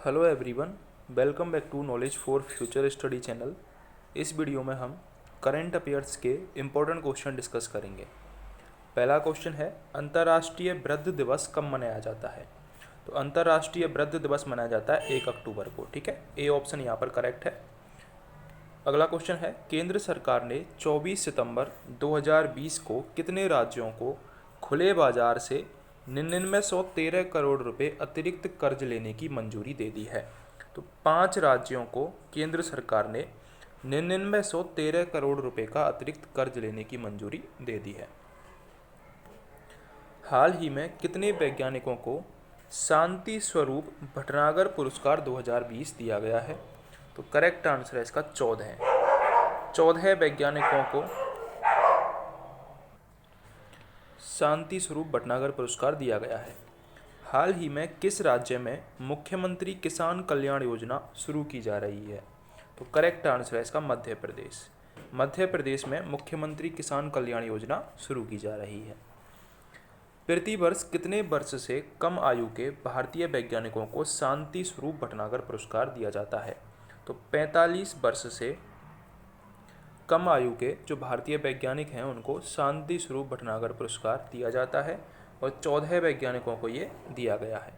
Hello everyone, welcome back to knowledge for future study channel. इस video में हम current affairs के important question discuss करेंगे। पहला क्वेश्चन है, अंतर्राष्ट्रीय वृद्ध दिवस कब मनाया जाता है? तो अंतर्राष्ट्रीय वृद्ध दिवस मनाया जाता है 1 अक्टूबर को। ठीक है, ए ऑप्शन यहाँ पर करेक्ट है। अगला क्वेश्चन है, केंद्र सरकार ने 24 सितंबर 2020 को कितने राज्यों को खुले बाजार से 9913 करोड़ रुपए अतिरिक्त कर्ज लेने की मंजूरी दे दी है? तो 5 राज्यों को केंद्र सरकार ने 9913 करोड़ रुपए का अतिरिक्त कर्ज लेने की मंजूरी दे दी है। हाल ही में कितने वैज्ञानिकों को शांति स्वरूप भटनागर पुरस्कार 2020 दिया गया है? तो करेक्ट आंसर है इसका 14 वैज्ञानिकों को शांति स्वरूप भटनागर पुरस्कार दिया गया है। हाल ही में किस राज्य में मुख्यमंत्री किसान कल्याण योजना शुरू की जा रही है? तो करेक्ट आंसर है इसका मध्य प्रदेश। मध्य प्रदेश में मुख्यमंत्री किसान कल्याण योजना शुरू की जा रही है। प्रति वर्ष कितने वर्ष से कम आयु के भारतीय वैज्ञानिकों को शांति स्वरूप भटनागर पुरस्कार दिया जाता है? तो 45 वर्ष से कम आयु के जो भारतीय वैज्ञानिक हैं उनको शांति स्वरूप भटनागर पुरस्कार दिया जाता है और 14 वैज्ञानिकों को ये दिया गया है।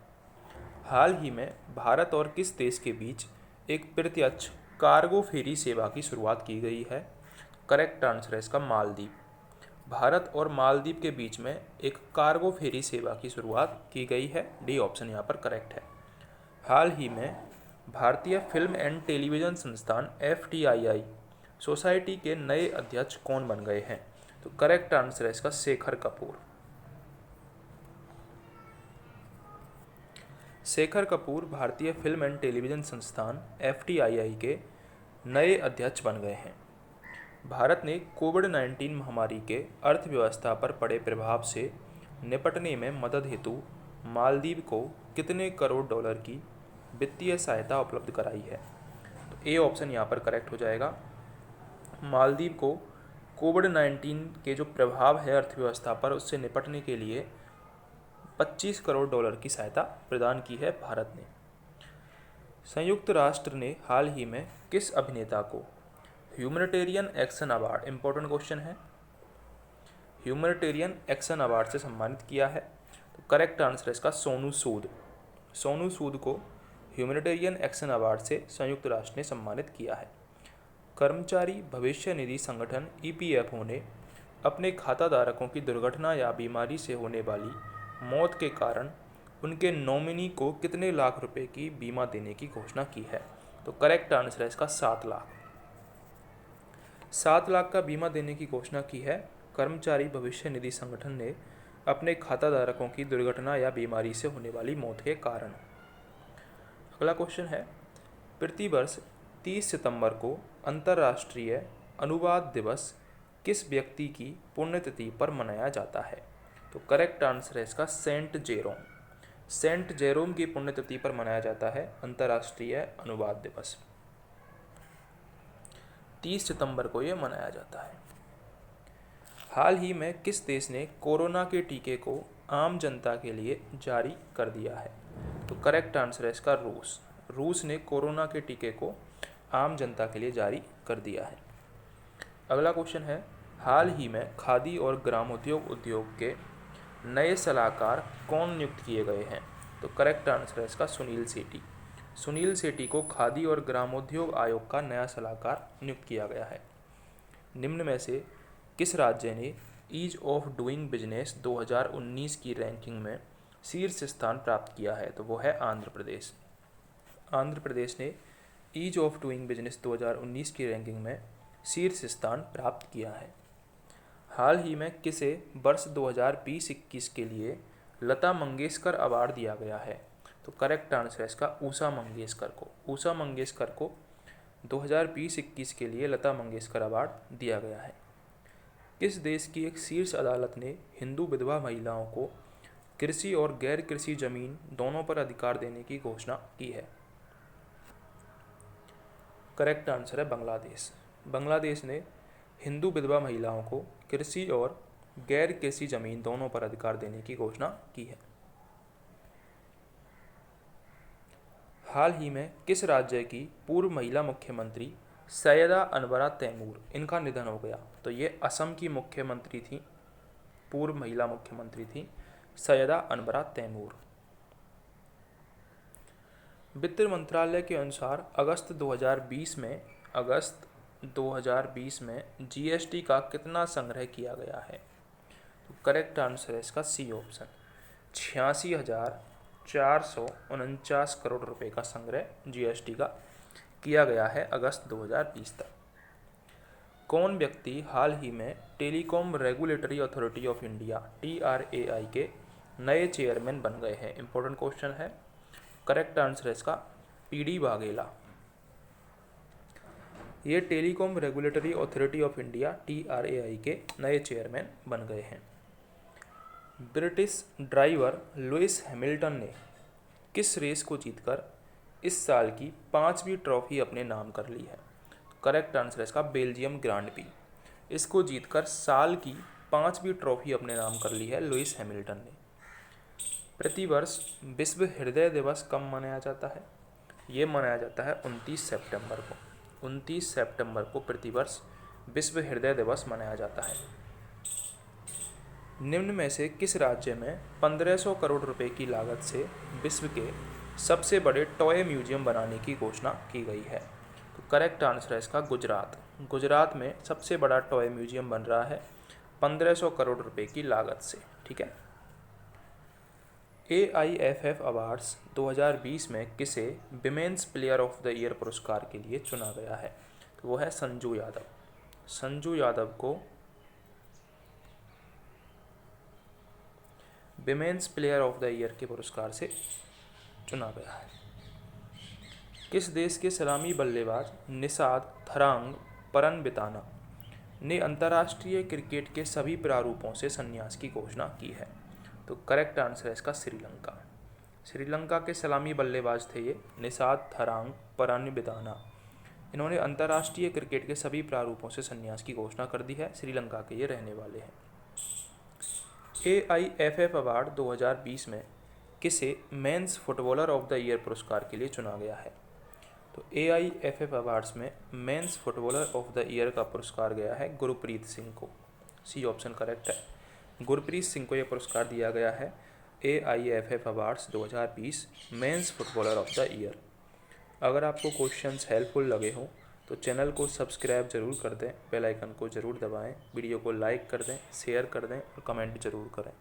हाल ही में भारत और किस देश के बीच एक प्रत्यक्ष कार्गो फेरी सेवा की शुरुआत की गई है? करेक्ट आंसर है इसका मालदीव। भारत और मालदीव के बीच में एक कार्गो फेरी सेवा की शुरुआत की गई है। डी ऑप्शन यहाँ पर करेक्ट है। हाल ही में भारतीय फिल्म एंड टेलीविज़न संस्थान FTII सोसाइटी के नए अध्यक्ष कौन बन गए हैं? तो करेक्ट आंसर है इसका शेखर कपूर। शेखर कपूर भारतीय फिल्म एंड टेलीविज़न संस्थान FTII के नए अध्यक्ष बन गए हैं। भारत ने कोविड-19 महामारी के अर्थव्यवस्था पर पड़े प्रभाव से निपटने में मदद हेतु मालदीव को कितने करोड़ डॉलर की वित्तीय सहायता उपलब्ध कराई है? तो ए ऑप्शन यहाँ पर करेक्ट हो जाएगा। मालदीव को कोविड-19 के जो प्रभाव है अर्थव्यवस्था पर उससे निपटने के लिए 25 करोड़ डॉलर की सहायता प्रदान की है भारत ने। संयुक्त राष्ट्र ने हाल ही में किस अभिनेता को humanitarian action award, important question है, ह्यूमैनिटेरियन एक्शन अवार्ड से सम्मानित किया है? तो करेक्ट आंसर है इसका सोनू सूद। सोनू सूद को ह्यूमैनिटेरियन एक्शन अवार्ड से संयुक्त राष्ट्र ने सम्मानित किया है। कर्मचारी भविष्य निधि संगठन EPFO ने अपने खाताधारकों की दुर्घटना या बीमारी से होने वाली मौत के कारण उनके नॉमिनी को कितने लाख रुपए की बीमा देने की घोषणा की है? तो करेक्ट आंसर है इसका 7 लाख। 7 लाख का बीमा देने की घोषणा की है कर्मचारी भविष्य निधि संगठन ने अपने खाताधारकों की दुर्घटना या बीमारी से होने वाली मौत के कारण। अगला क्वेश्चन है, प्रतिवर्ष 30 सितंबर को अंतर्राष्ट्रीय अनुवाद दिवस किस व्यक्ति की पुण्यतिथि पर मनाया जाता है? तो करेक्ट आंसर है इसका सेंट जेरोम। सेंट जेरोम की पुण्यतिथि पर मनाया जाता है अंतर्राष्ट्रीय अनुवाद दिवस। 30 सितंबर को ये मनाया जाता है। हाल ही में किस देश ने कोरोना के टीके को आम जनता के लिए जारी कर दिया है? तो करेक्ट आंसर है इसका रूस। रूस ने कोरोना के टीके को आम जनता के लिए जारी कर दिया है। अगला क्वेश्चन है, हाल ही में खादी और ग्रामोद्योग उद्योग के नए सलाहकार कौन नियुक्त किए गए हैं? तो करेक्ट आंसर है इसका सुनील सेठी। सुनील सेठी को खादी और ग्रामोद्योग आयोग का नया सलाहकार नियुक्त किया गया है। निम्न में से किस राज्य ने ईज ऑफ डूइंग बिजनेस 2019 की रैंकिंग में शीर्ष स्थान प्राप्त किया है? तो वो है आंध्र प्रदेश। आंध्र प्रदेश ने ईज ऑफ डूइंग बिजनेस 2019 की रैंकिंग में शीर्ष स्थान प्राप्त किया है। हाल ही में किसे वर्ष 2020-21 के लिए लता मंगेशकर अवार्ड दिया गया है? तो करेक्ट आंसर है इसका उषा मंगेशकर को। उषा मंगेशकर को 2020-21 के लिए लता मंगेशकर अवार्ड दिया गया है। किस देश की एक शीर्ष अदालत ने हिंदू विधवा महिलाओं को कृषि और गैर कृषि जमीन दोनों पर अधिकार देने की घोषणा की है? करेक्ट आंसर है बांग्लादेश। बांग्लादेश ने हिंदू विधवा महिलाओं को कृषि और गैर कृषि जमीन दोनों पर अधिकार देने की घोषणा की है। हाल ही में किस राज्य की पूर्व महिला मुख्यमंत्री सैयदा अनवरा तैमूर इनका निधन हो गया? तो ये असम की मुख्यमंत्री थी, पूर्व महिला मुख्यमंत्री थी सैयदा अनवरा तैमूर। वित्त मंत्रालय के अनुसार अगस्त 2020 में जीएसटी का कितना संग्रह किया गया है? तो करेक्ट आंसर है इसका सी ऑप्शन, 86,449 करोड़ रुपए का संग्रह जीएसटी का किया गया है अगस्त 2020 तक। कौन व्यक्ति हाल ही में telecom regulatory authority of India TRAI के नए चेयरमैन बन गए हैं? इंपॉर्टेंट क्वेश्चन है। करेक्ट आंसर है इसका PD वाघेला। ये telecom regulatory authority of India TRAI के नए चेयरमैन बन गए हैं। ब्रिटिश ड्राइवर लुइस हैमिल्टन ने किस रेस को जीतकर इस साल की 5वीं ट्रॉफी अपने नाम कर ली है? करेक्ट आंसर है इसका बेल्जियम ग्रांड पी। इसको जीतकर साल की 5वीं ट्रॉफी अपने नाम कर ली है लुइस हैमिल्टन ने। प्रतिवर्ष विश्व हृदय दिवस कब मनाया जाता है? ये मनाया जाता है 29 सितंबर को। 29 सितंबर को प्रतिवर्ष विश्व हृदय दिवस मनाया जाता है। निम्न में से किस राज्य में 1500 करोड़ रुपए की लागत से विश्व के सबसे बड़े टॉय म्यूजियम बनाने की घोषणा की गई है? तो करेक्ट आंसर है इसका गुजरात। गुजरात में सबसे बड़ा टॉय म्यूजियम बन रहा है 1500 करोड़ रुपए की लागत से। ठीक है। AIFF अवार्ड्स 2020 में किसे women's player of the year पुरस्कार के लिए चुना गया है? तो वो है संजू यादव। संजू यादव को women's player of the year के पुरस्कार से चुना गया है। किस देश के सलामी बल्लेबाज निषाद थरांग परनबिताना ने अंतर्राष्ट्रीय क्रिकेट के सभी प्रारूपों से संन्यास की घोषणा की है? तो करेक्ट आंसर है इसका श्रीलंका। श्रीलंका के सलामी बल्लेबाज थे ये निषाद थरांग परनबिताना। इन्होंने अंतर्राष्ट्रीय क्रिकेट के सभी प्रारूपों से संन्यास की घोषणा कर दी है। श्रीलंका के ये रहने वाले हैं। AIFF अवार्ड 2020 में किसे men's footballer of the year पुरस्कार के लिए चुना गया है? तो AIFF अवार्ड्स में men's footballer of the year का पुरस्कार गया है गुरप्रीत सिंह को। सी ऑप्शन करेक्ट है। गुरप्रीत सिंह को यह पुरस्कार दिया गया है AIFF awards 2020 men's footballer of the year. अगर आपको क्वेश्चंस हेल्पफुल लगे हों तो चैनल को सब्सक्राइब जरूर कर दें, बेल आइकन को जरूर दबाएं, वीडियो को लाइक कर दें, शेयर कर दें और कमेंट जरूर करें।